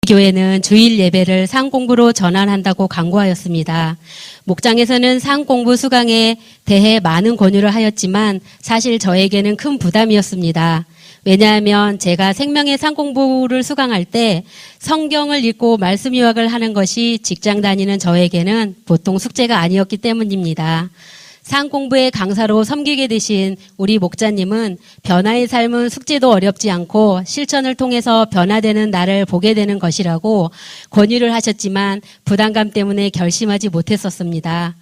교회는 주일 예배를 상공부로 전환한다고 강구하였습니다. 목장에서는 상공부 수강에 대해 많은 권유를 하였지만 사실 저에게는 큰 부담이었습니다. 왜냐하면 제가 생명의 상공부를 수강할 때 성경을 읽고 말씀 요약을 하는 것이 직장 다니는 저에게는 보통 숙제가 아니었기 때문입니다. 상공부의 강사로 섬기게 되신 우리 목자님은 변화의 삶은 숙제도 어렵지 않고 실천을 통해서 변화되는 나를 보게 되는 것이라고 권유를 하셨지만 부담감 때문에 결심하지 못했었습니다.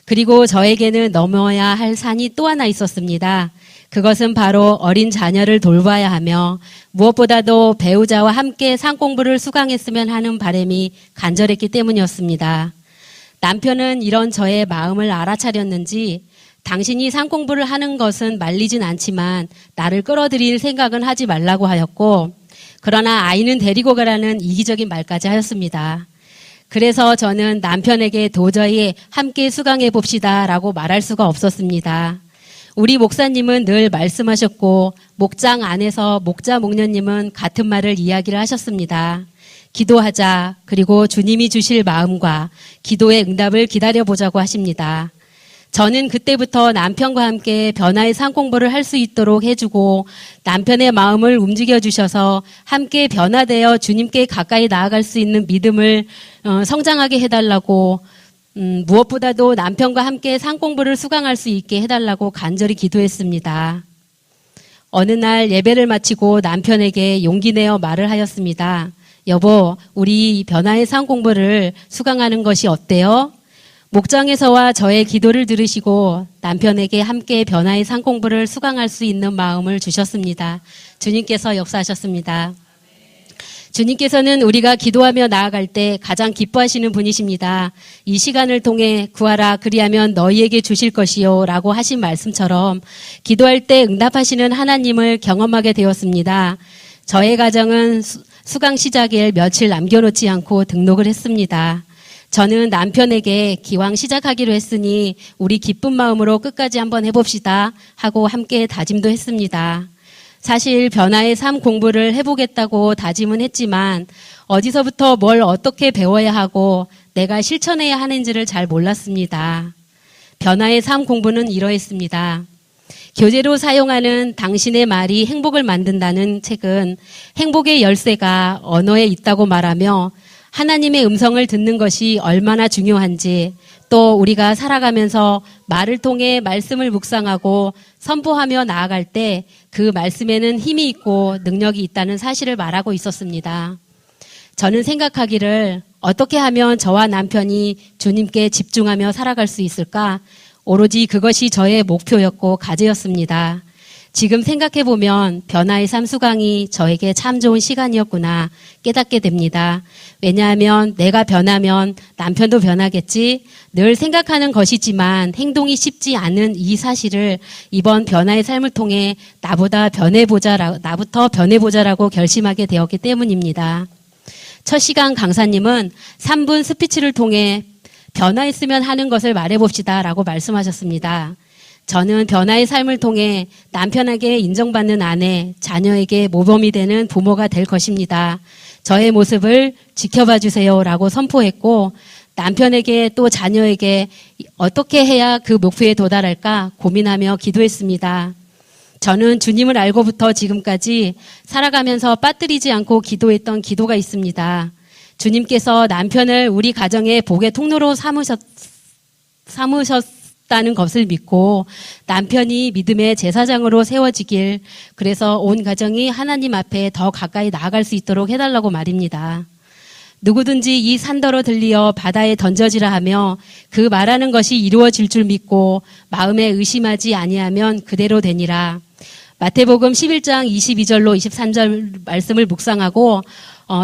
그리고 저에게는 넘어야 할 산이 또 하나 있었습니다. 그것은 바로 어린 자녀를 돌봐야 하며 무엇보다도 배우자와 함께 상공부를 수강했으면 하는 바람이 간절했기 때문이었습니다. 남편은 이런 저의 마음을 알아차렸는지 당신이 상공부를 하는 것은 말리진 않지만 나를 끌어들일 생각은 하지 말라고 하였고 그러나 아이는 데리고 가라는 이기적인 말까지 하였습니다. 그래서 저는 남편에게 도저히 함께 수강해 봅시다 라고 말할 수가 없었습니다. 우리 목사님은 늘 말씀하셨고 목장 안에서 목자 목녀님은 같은 말을 이야기를 하셨습니다. 기도하자. 그리고 주님이 주실 마음과 기도의 응답을 기다려보자고 하십니다. 저는 그때부터 남편과 함께 변화의 상공부를 할 수 있도록 해주고 남편의 마음을 움직여 주셔서 함께 변화되어 주님께 가까이 나아갈 수 있는 믿음을 성장하게 해달라고 무엇보다도 남편과 함께 상공부를 수강할 수 있게 해달라고 간절히 기도했습니다. 어느 날 예배를 마치고 남편에게 용기 내어 말을 하였습니다. 여보, 우리 변화의 상공부를 수강하는 것이 어때요? 목장에서와 저의 기도를 들으시고 남편에게 함께 변화의 상공부를 수강할 수 있는 마음을 주셨습니다. 주님께서 역사하셨습니다. 주님께서는 우리가 기도하며 나아갈 때 가장 기뻐하시는 분이십니다. 이 시간을 통해 구하라 그리하면 너희에게 주실 것이요 라고 하신 말씀처럼 기도할 때 응답하시는 하나님을 경험하게 되었습니다. 저의 가정은 수강 시작일 며칠 남겨놓지 않고 등록을 했습니다. 저는 남편에게 기왕 시작하기로 했으니 우리 기쁜 마음으로 끝까지 한번 해봅시다 하고 함께 다짐도 했습니다. 사실 변화의 삶 공부를 해보겠다고 다짐은 했지만 어디서부터 뭘 어떻게 배워야 하고 내가 실천해야 하는지를 잘 몰랐습니다. 변화의 삶 공부는 이러했습니다. 교재로 사용하는 당신의 말이 행복을 만든다는 책은 행복의 열쇠가 언어에 있다고 말하며 하나님의 음성을 듣는 것이 얼마나 중요한지 또 우리가 살아가면서 말을 통해 말씀을 묵상하고 선포하며 나아갈 때 그 말씀에는 힘이 있고 능력이 있다는 사실을 말하고 있었습니다. 저는 생각하기를 어떻게 하면 저와 남편이 주님께 집중하며 살아갈 수 있을까? 오로지 그것이 저의 목표였고 과제였습니다. 지금 생각해보면 변화의 삶 수강이 저에게 참 좋은 시간이었구나 깨닫게 됩니다. 왜냐하면 내가 변하면 남편도 변하겠지 늘 생각하는 것이지만 행동이 쉽지 않은 이 사실을 이번 변화의 삶을 통해 나부터 변해보자라고 결심하게 되었기 때문입니다. 첫 시간 강사님은 3분 스피치를 통해 변화했으면 하는 것을 말해봅시다 라고 말씀하셨습니다. 저는 변화의 삶을 통해 남편에게 인정받는 아내, 자녀에게 모범이 되는 부모가 될 것입니다. 저의 모습을 지켜봐 주세요 라고 선포했고 남편에게 또 자녀에게 어떻게 해야 그 목표에 도달할까 고민하며 기도했습니다. 저는 주님을 알고부터 지금까지 살아가면서 빠뜨리지 않고 기도했던 기도가 있습니다. 주님께서 남편을 우리 가정의 복의 통로로 삼으셨다는 것을 믿고 남편이 믿음의 제사장으로 세워지길 그래서 온 가정이 하나님 앞에 더 가까이 나아갈 수 있도록 해달라고 말입니다. 누구든지 이 산더러 들리어 바다에 던져지라 하며 그 말하는 것이 이루어질 줄 믿고 마음에 의심하지 아니하면 그대로 되니라. 마태복음 11장 22절로 23절 말씀을 묵상하고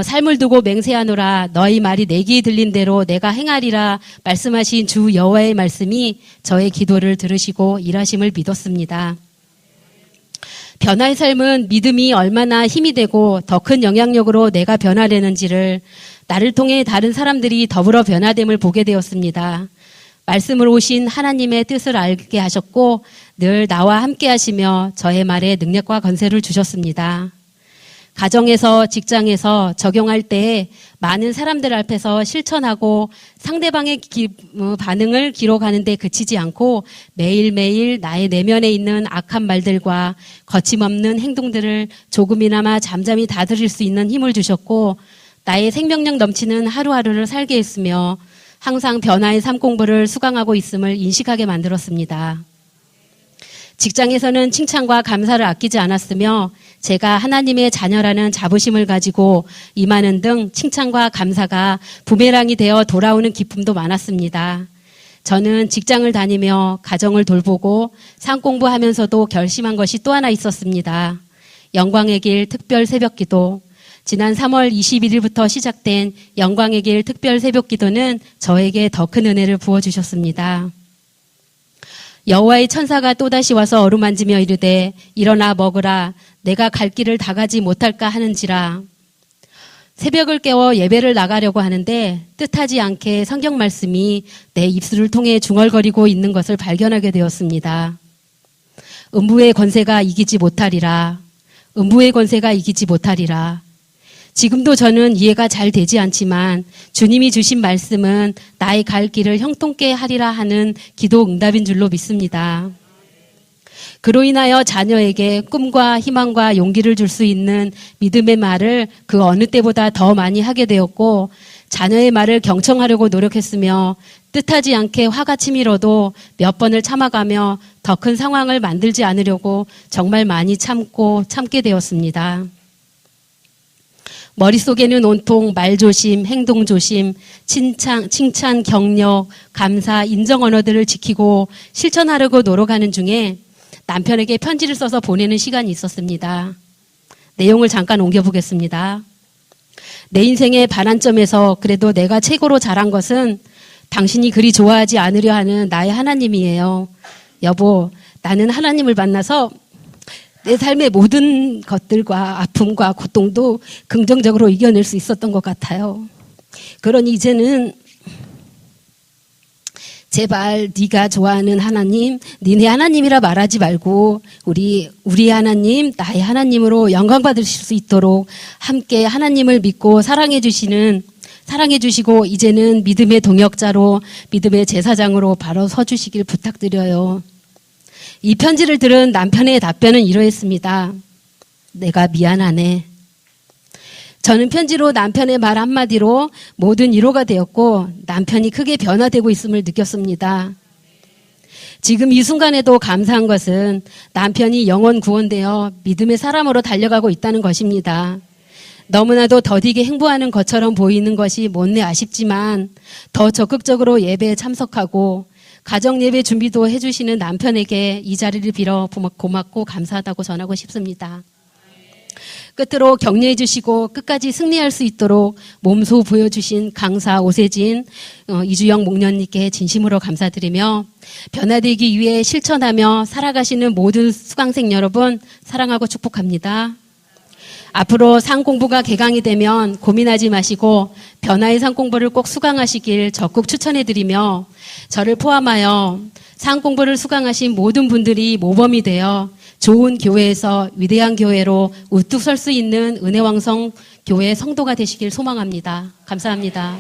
삶을 두고 맹세하노라 너희 말이 내 귀에 들린 대로 내가 행하리라 말씀하신 주 여호와의 말씀이 저의 기도를 들으시고 일하심을 믿었습니다. 변화의 삶은 믿음이 얼마나 힘이 되고 더 큰 영향력으로 내가 변화되는지를 나를 통해 다른 사람들이 더불어 변화됨을 보게 되었습니다. 말씀으로 오신 하나님의 뜻을 알게 하셨고 늘 나와 함께 하시며 저의 말에 능력과 권세를 주셨습니다. 가정에서 직장에서 적용할 때 많은 사람들 앞에서 실천하고 상대방의 반응을 기록하는 데 그치지 않고 매일매일 나의 내면에 있는 악한 말들과 거침없는 행동들을 조금이나마 잠잠히 다스릴 수 있는 힘을 주셨고 나의 생명력 넘치는 하루하루를 살게 했으며 항상 변화의 삶 공부를 수강하고 있음을 인식하게 만들었습니다. 직장에서는 칭찬과 감사를 아끼지 않았으며 제가 하나님의 자녀라는 자부심을 가지고 임하는 등 칭찬과 감사가 부메랑이 되어 돌아오는 기쁨도 많았습니다. 저는 직장을 다니며 가정을 돌보고 상 공부하면서도 결심한 것이 또 하나 있었습니다. 영광의 길 특별 새벽기도. 지난 3월 21일부터 시작된 영광의 길 특별 새벽기도는 저에게 더 큰 은혜를 부어주셨습니다. 여호와의 천사가 또다시 와서 어루만지며 이르되 일어나 먹으라 내가 갈 길을 다 가지 못할까 하는지라. 새벽을 깨워 예배를 나가려고 하는데 뜻하지 않게 성경 말씀이 내 입술을 통해 중얼거리고 있는 것을 발견하게 되었습니다. 음부의 권세가 이기지 못하리라. 음부의 권세가 이기지 못하리라. 지금도 저는 이해가 잘 되지 않지만 주님이 주신 말씀은 나의 갈 길을 형통케 하리라 하는 기도 응답인 줄로 믿습니다. 그로 인하여 자녀에게 꿈과 희망과 용기를 줄 수 있는 믿음의 말을 그 어느 때보다 더 많이 하게 되었고 자녀의 말을 경청하려고 노력했으며 뜻하지 않게 화가 치밀어도 몇 번을 참아가며 더 큰 상황을 만들지 않으려고 정말 많이 참게 되었습니다. 머릿속에는 온통 말조심, 행동조심, 칭찬, 격려, 감사, 인정 언어들을 지키고 실천하려고 노력하는 중에 남편에게 편지를 써서 보내는 시간이 있었습니다. 내용을 잠깐 옮겨보겠습니다. 내 인생의 반환점에서 그래도 내가 최고로 잘한 것은 당신이 그리 좋아하지 않으려 하는 나의 하나님이에요. 여보, 나는 하나님을 만나서 내 삶의 모든 것들과 아픔과 고통도 긍정적으로 이겨낼 수 있었던 것 같아요. 그러니 이제는 제발 네가 좋아하는 하나님, 니네 하나님이라 말하지 말고 우리 하나님, 나의 하나님으로 영광 받으실 수 있도록 함께 하나님을 믿고 사랑해 주시고 이제는 믿음의 동역자로 믿음의 제사장으로 바로 서주시길 부탁드려요. 이 편지를 들은 남편의 답변은 이러했습니다. 내가 미안하네. 저는 편지로 남편의 말 한마디로 모든 위로가 되었고 남편이 크게 변화되고 있음을 느꼈습니다. 지금 이 순간에도 감사한 것은 남편이 영원 구원되어 믿음의 사람으로 달려가고 있다는 것입니다. 너무나도 더디게 행보하는 것처럼 보이는 것이 못내 아쉽지만 더 적극적으로 예배에 참석하고 가정 예배 준비도 해주시는 남편에게 이 자리를 빌어 고맙고 감사하다고 전하고 싶습니다. 끝으로 격려해 주시고 끝까지 승리할 수 있도록 몸소 보여주신 강사 오세진 이주영 목련님께 진심으로 감사드리며 변화되기 위해 실천하며 살아가시는 모든 수강생 여러분 사랑하고 축복합니다. 앞으로 상 공부가 개강이 되면 고민하지 마시고 변화의 상 공부를 꼭 수강하시길 적극 추천해드리며 저를 포함하여 상 공부를 수강하신 모든 분들이 모범이 되어 좋은 교회에서 위대한 교회로 우뚝 설 수 있는 은혜왕성 교회 성도가 되시길 소망합니다. 감사합니다.